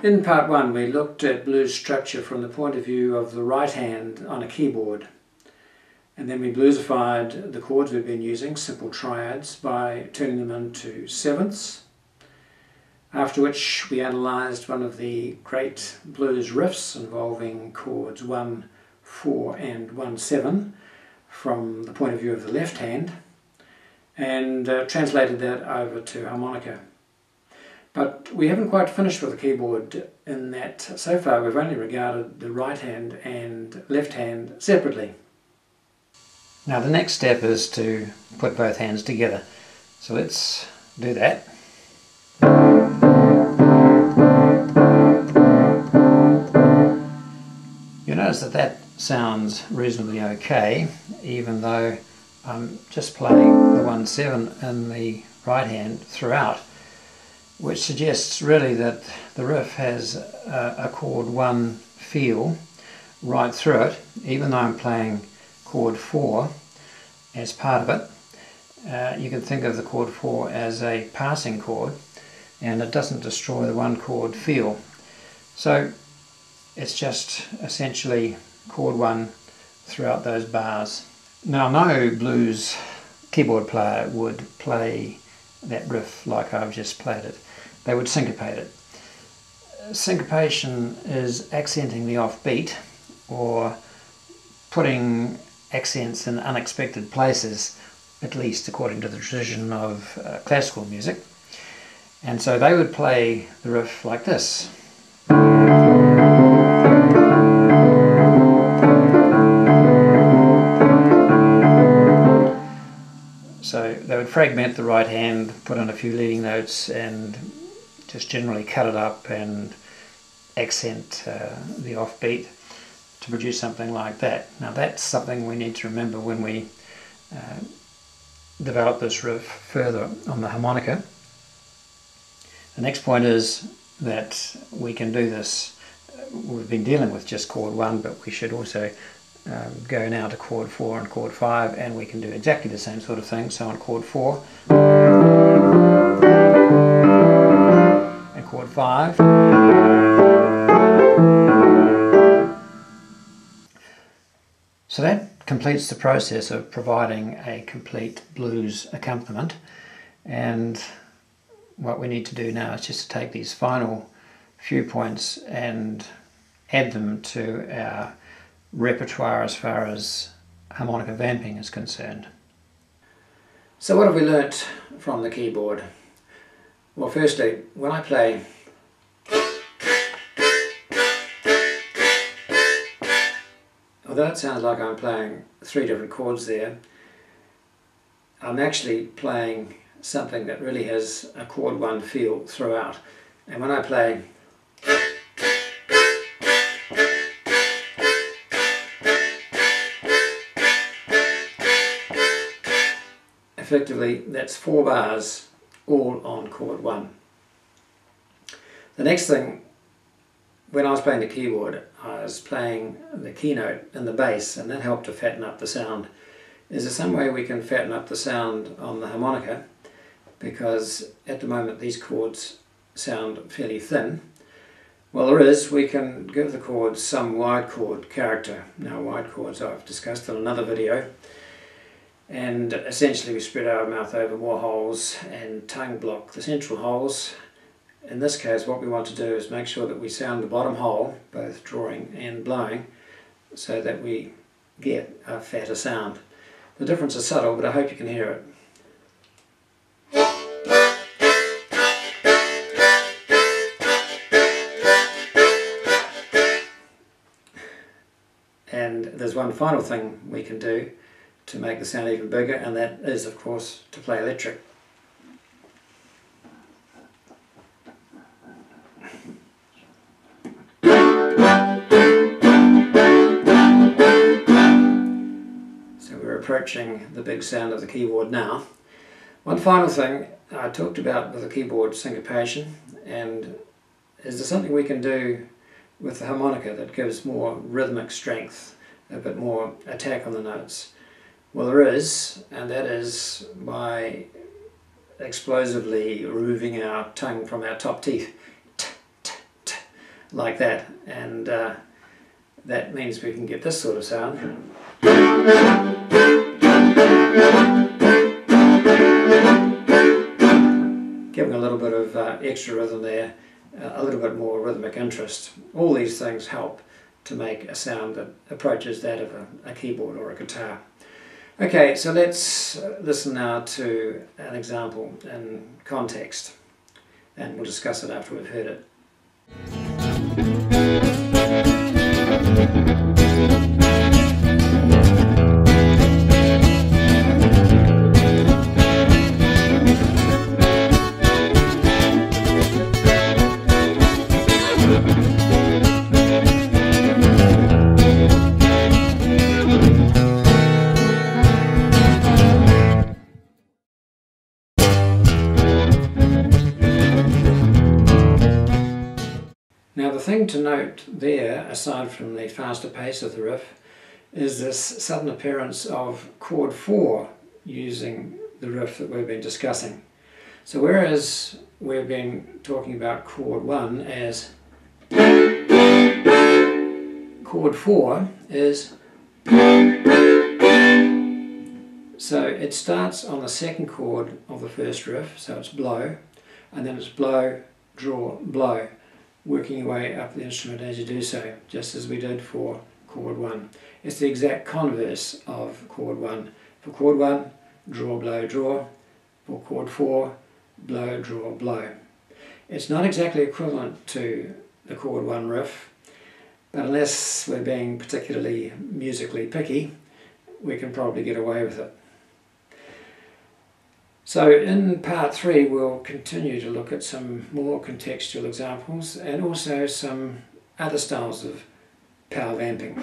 In part one, we looked at blues structure from the point of view of the right hand on a keyboard, and then we bluesified the chords we've been using, simple triads, by turning them into sevenths, after which we analysed one of the great blues riffs involving chords 1, 4 and 1, 7 from the point of view of the left hand, and translated that over to harmonica. But we haven't quite finished with the keyboard in that so far we've only regarded the right hand and left hand separately. Now the next step is to put both hands together. So let's do that. You'll notice that that sounds reasonably okay, even though I'm just playing the 1-7 in the right hand throughout, which suggests really that the riff has a chord 1 feel right through it, even though I'm playing chord 4 as part of it. You can think of the chord 4 as a passing chord, and it doesn't destroy the 1 chord feel. So it's just essentially chord 1 throughout those bars. Now no blues keyboard player would play that riff like I've just played it. They would syncopate it. Syncopation is accenting the offbeat, or putting accents in unexpected places, at least according to the tradition of classical music. And so they would play the riff like this. So they would fragment the right hand, put in a few leading notes, and just generally cut it up and accent the offbeat to produce something like that. Now that's something we need to remember when we develop this riff further on the harmonica. The next point is that we can do this. We've been dealing with just chord 1, but we should also go now to chord 4 and chord 5, and we can do exactly the same sort of thing. So on chord 4 and chord 5, so that completes the process of providing a complete blues accompaniment. And what we need to do now is just to take these final few points and add them to our repertoire as far as harmonica vamping is concerned. So what have we learnt from the keyboard? Well, firstly, when I play although it sounds like I'm playing 3 different chords there, I'm actually playing something that really has a chord 1 feel throughout. And when I play effectively, that's 4 bars all on chord 1. The next thing, when I was playing the keyboard, I was playing the keynote in the bass, and that helped to fatten up the sound. Is there some way we can fatten up the sound on the harmonica? Because at the moment these chords sound fairly thin. Well, there is. We can give the chords some wide chord character. Now, wide chords I've discussed in another video. And essentially we spread our mouth over more holes and tongue block the central holes. In this case, what we want to do is make sure that we sound the bottom hole, both drawing and blowing, so that we get a fatter sound. The difference is subtle, but I hope you can hear it. And there's one final thing we can do to make the sound even bigger, and that is, of course, to play electric. So we're approaching the big sound of the keyboard now. One final thing I talked about with the keyboard syncopation, and is there something we can do with the harmonica that gives more rhythmic strength, a bit more attack on the notes? Well, there is, and that is by explosively removing our tongue from our top teeth, like that, and that means we can get this sort of sound. Giving a little bit of extra rhythm there, a little bit more rhythmic interest. All these things help to make a sound that approaches that of a keyboard or a guitar. Okay, so let's listen now to an example in context, and we'll discuss it after we've heard it. Now the thing to note there, aside from the faster pace of the riff, is this sudden appearance of chord 4 using the riff that we've been discussing. So whereas we've been talking about chord 1 as, chord 4 is, so it starts on the second chord of the first riff, so it's blow, and then it's blow, draw, blow, working your way up the instrument as you do so, just as we did for chord 1. It's the exact converse of chord 1. For chord 1, draw, blow, draw. For chord 4, blow, draw, blow. It's not exactly equivalent to the chord 1 riff, but unless we're being particularly musically picky, we can probably get away with it. So in part 3 we'll continue to look at some more contextual examples and also some other styles of power vamping.